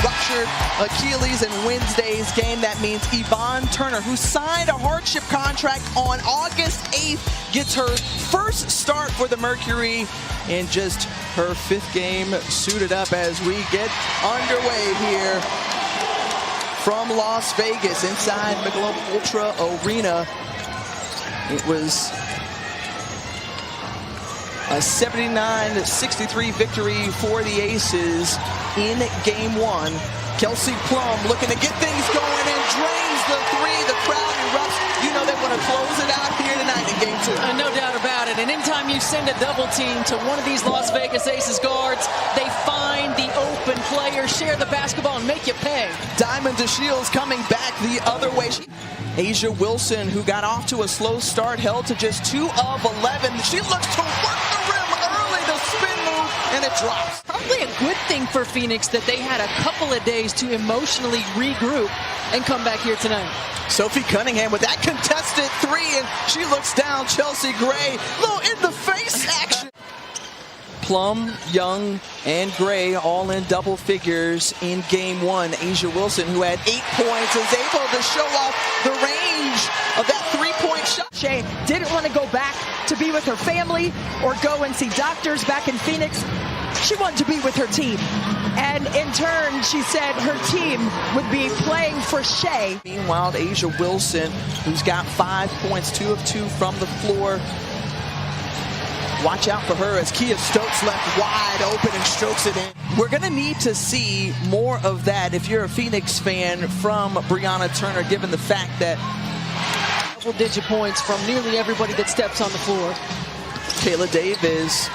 ruptured Achilles in Wednesday's game. That means Yvonne Turner, who signed a hardship contract on August 8th, gets her first start for the Mercury in just her 5th game suited up as we get underway here from Las Vegas inside Michelob Ultra Arena. It was a 79-63 victory for the Aces in game 1. Kelsey Plum looking to get things going and drains the 3. The crowd erupts. You know they want to close it out here tonight in game 2. No doubt about it. And anytime you send a double team to one of these Las Vegas Aces guards, they find the open player, share the basketball, and make you pay. Diamond DeShields coming back the other way. Asia Wilson, who got off to a slow start, held to just 2 of 11. She looks to work the rim early, the spin move, and it drops. Probably a good thing for Phoenix that they had a couple of days to emotionally regroup and come back here tonight. Sophie Cunningham with that contested 3, and she looks down Chelsea Gray. Little in-the-face action. Plum, Young, and Gray all in double figures in game 1. Asia Wilson, who had 8 points, is able to show off the range of that 3-point shot. Shay didn't want to go back to be with her family or go and see doctors back in Phoenix. She wanted to be with her team. And in turn, she said her team would be playing for Shay. Meanwhile, Asia Wilson, who's got 5 points, 2 of 2 from the floor. Watch out for her as Kia Stokes left wide open and strokes it in. We're going to need to see more of that if you're a Phoenix fan from Brianna Turner, given the fact that double-digit points from nearly everybody that steps on the floor. Kayla Davis,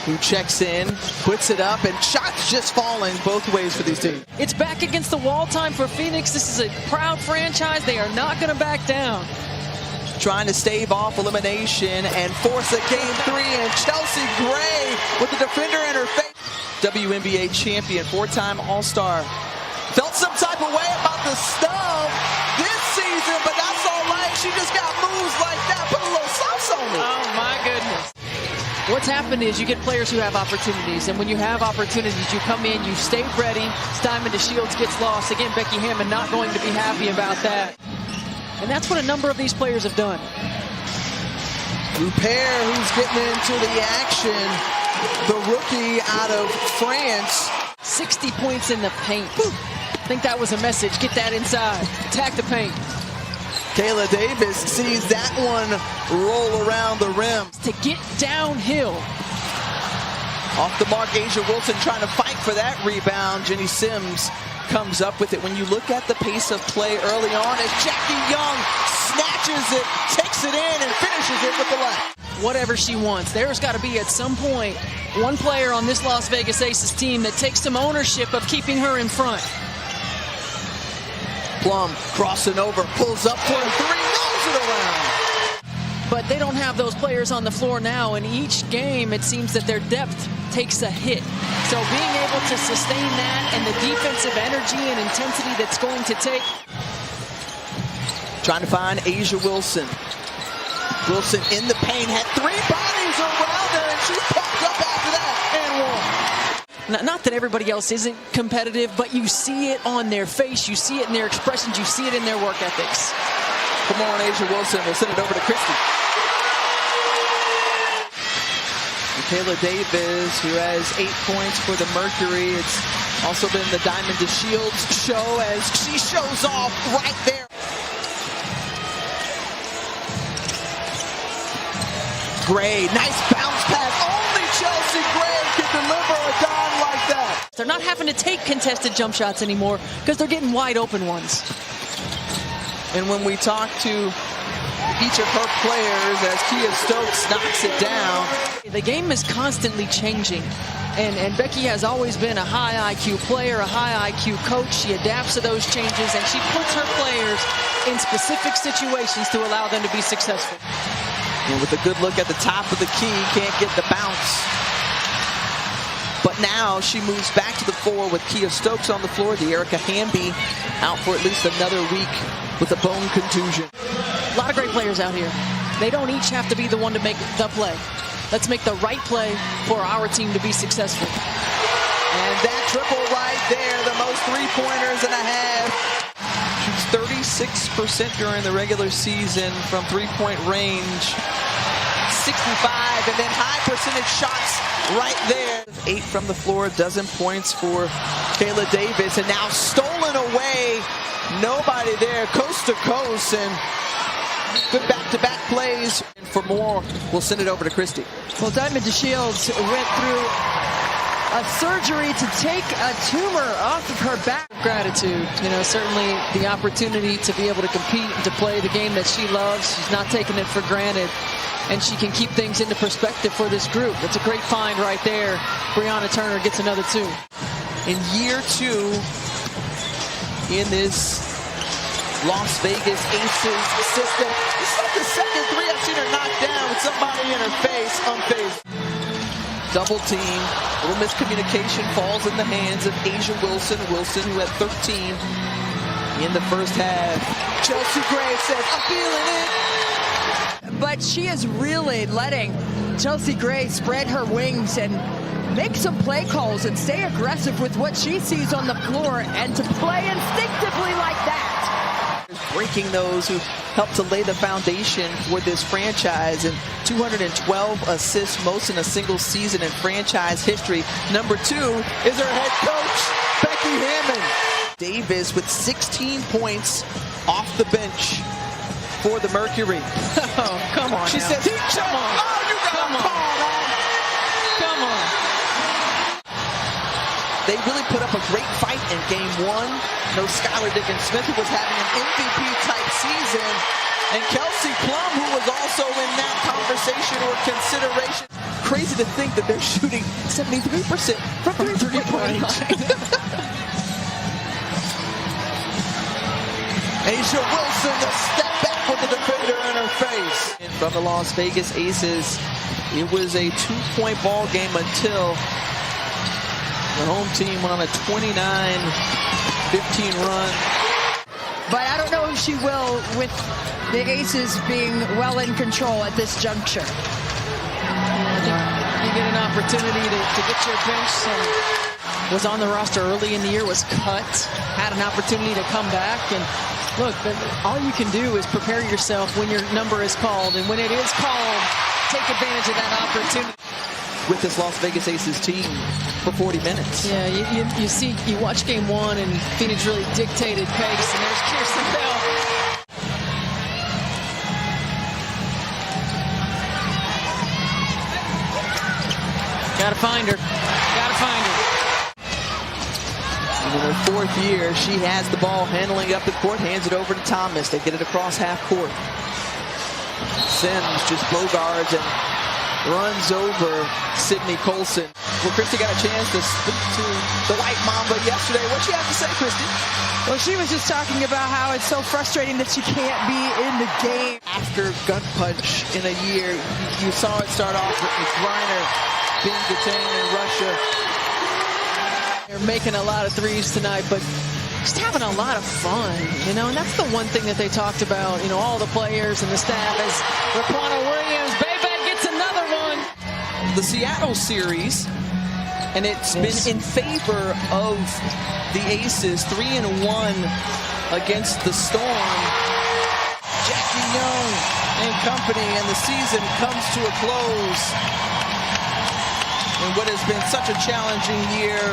who checks in, puts it up, and shots just falling both ways for these teams. It's back against the wall time for Phoenix. This is a proud franchise. They are not going to back down. Trying to stave off elimination and force a game 3, and Chelsea Gray with the defender in her face. WNBA champion, 4-time All-Star. Felt some type of way about the snub this season, but that's all right. She just got moves like that. Put a little sauce on it. Oh, my goodness. What's happened is you get players who have opportunities, and when you have opportunities, you come in, you stay ready. Diamond DeShields gets lost. Again, Becky Hammond not going to be happy about that. And that's what a number of these players have done. Rupert, who's getting into the action, the rookie out of France. 60 points in the paint. I think that was a message. Get that inside. Attack the paint. Kayla Davis sees that one roll around the rim. To get downhill. Off the mark, Asia Wilson trying to fight for that rebound. Jenny Sims comes up with it. When you look at the pace of play early on, as Jackie Young snatches it, takes it in, and finishes it with the left. Whatever she wants. There's got to be at some point one player on this Las Vegas Aces team that takes some ownership of keeping her in front. Plum crossing over, pulls up for a 3, rolls it around. But they don't have those players on the floor now. In each game, it seems that their depth takes a hit. So being able to sustain that and the defensive energy and intensity that's going to take. Trying to find Asia Wilson. Wilson in the paint, had 3 bodies around her, and she popped up after that and won. Not that everybody else isn't competitive, but you see it on their face, you see it in their expressions, you see it in their work ethics. Come on, Asia Wilson. We'll send it over to Christy. Kayla Davis, who has 8 points for the Mercury. It's also been the Diamond DeShields show as she shows off right there. Gray, nice bounce pass. Only Chelsea Gray can deliver a dime like that. They're not having to take contested jump shots anymore because they're getting wide open ones. And when we talk to each of her players as Kia Stokes knocks it down. The game is constantly changing. And Becky has always been a high IQ player, a high IQ coach. She adapts to those changes, and she puts her players in specific situations to allow them to be successful. And with a good look at the top of the key, can't get the bounce. But now she moves back to the 4 with Kia Stokes on the floor. De'Erica Hamby out for at least another week with a bone contusion. A lot of great players out here. They don't each have to be the one to make the play. Let's make the right play for our team to be successful. And that triple right there, the most 3-pointers and a half. Shoots 36% during the regular season from three-point range. 65, and then high percentage shots right there. 8 from the floor, 12 points for Kayla Davis, and now stolen away. Nobody there, coast to coast, and good back-to-back plays. And for more, we'll send it over to Christy. Well, Diamond DeShields went through a surgery to take a tumor off of her back. Gratitude, certainly the opportunity to be able to compete and to play the game that she loves. She's not taking it for granted, and she can keep things into perspective for this group. It's a great find right there. Brianna Turner gets another 2. In year 2 in this Las Vegas Aces system, this is like the second 3 I've seen her knock down with somebody in her face, unfazed. Double team, little miscommunication, falls in the hands of Asia Wilson. Wilson, who had 13 in the first half. Chelsea Gray says, I'm feeling it. But she is really letting Chelsea Gray spread her wings and make some play calls and stay aggressive with what she sees on the floor, and to play instinctively like that. Breaking those who helped to lay the foundation for this franchise, and 212 assists, most in a single season in franchise history. Number 2 is her head coach, Becky Hammond. Davis with 16 points off the bench for the Mercury. Oh, come on. She says, come on. Oh, you got a call, man. Come on. They really put up a great fight in game 1. No Skylar Diggins-Smith, who was having an MVP-type season, and Kelsey Plum, who was also in that conversation or consideration. Crazy to think that they're shooting 73% from three-point range. Asia Wilson, the step back with the defender in her face. And from the Las Vegas Aces, it was a 2-point ball game until the home team went on a 29-15 run. But I don't know if she will, with the Aces being well in control at this juncture. I think you get an opportunity to get your bench. Was on the roster early in the year, was cut, had an opportunity to come back. And look, all you can do is prepare yourself when your number is called. And when it is called, take advantage of that opportunity. With this Las Vegas Aces team for 40 minutes. Yeah, you watch game 1, and Phoenix really dictated pace, and there's Kirsten Bell. Gotta find her. Gotta find her. And in her 4th year, she has the ball, handling up the court, hands it over to Thomas. They get it across half court. Sims just bogards and runs over Sydney Colson. Well, Christy got a chance to speak to the White Mamba yesterday. What'd she have to say, Christy? Well, she was just talking about how it's so frustrating that she can't be in the game. After gut punch in a year, you saw it start off with Griner being detained in Russia. They're making a lot of threes tonight, but just having a lot of fun, and that's the one thing that they talked about, all the players and the staff, as Raquana Williams, another one. The Seattle series, and it's been in favor of the Aces, 3-1 against the Storm. Jackie Young and company, and the season comes to a close in what has been such a challenging year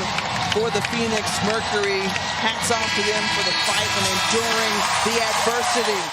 for the Phoenix Mercury. Hats off to them for the fight and enduring the adversity.